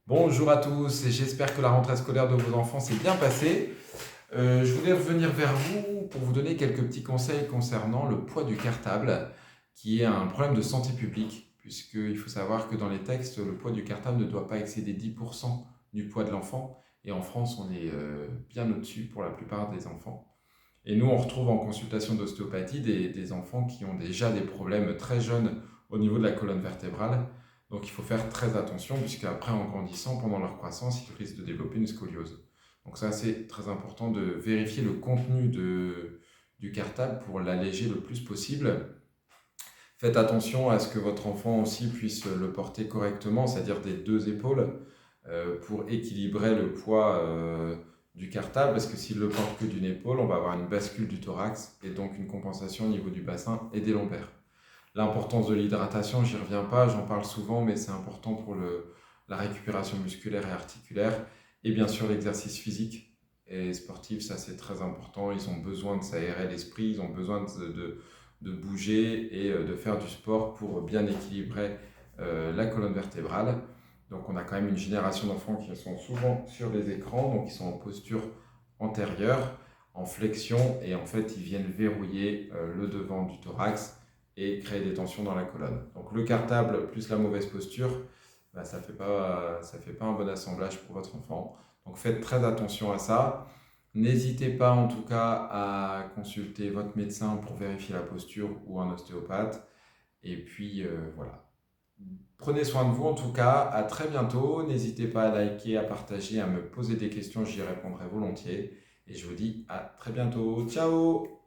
Bonjour à tous, et j'espère que la rentrée scolaire de vos enfants s'est bien passée. Je voulais revenir vers vous pour vous donner quelques petits conseils concernant le poids du cartable, qui est un problème de santé publique, puisqu'il faut savoir que dans les textes, le poids du cartable ne doit pas excéder 10% du poids de l'enfant, et en France, on est bien au-dessus pour la plupart des enfants. Et nous, on retrouve en consultation d'ostéopathie des enfants qui ont déjà des problèmes très jeunes au niveau de la colonne vertébrale. Donc il faut faire très attention puisqu'après, en grandissant, pendant leur croissance, ils risquent de développer une scoliose. Donc ça, c'est très important de vérifier le contenu du cartable pour l'alléger le plus possible. Faites attention à ce que votre enfant aussi puisse le porter correctement, c'est-à-dire des deux épaules, pour équilibrer le poids du cartable, parce que s'il le porte que d'une épaule, on va avoir une bascule du thorax et donc une compensation au niveau du bassin et des lombaires. L'importance de l'hydratation, j'y reviens pas, j'en parle souvent, mais c'est important pour la récupération musculaire et articulaire, et bien sûr l'exercice physique et sportif, ça c'est très important. Ils ont besoin de s'aérer l'esprit, ils ont besoin de bouger et de faire du sport pour bien équilibrer la colonne vertébrale. Donc on a quand même une génération d'enfants qui sont souvent sur les écrans, donc ils sont en posture antérieure, en flexion, et en fait ils viennent verrouiller le devant du thorax et créer des tensions dans la colonne. Donc le cartable plus la mauvaise posture, bah, ça fait pas un bon assemblage pour votre enfant. Donc faites très attention à ça. N'hésitez pas en tout cas à consulter votre médecin pour vérifier la posture ou un ostéopathe. Et puis voilà. Prenez soin de vous en tout cas. À très bientôt. N'hésitez pas à liker, à partager, à me poser des questions. J'y répondrai volontiers. Et je vous dis à très bientôt. Ciao!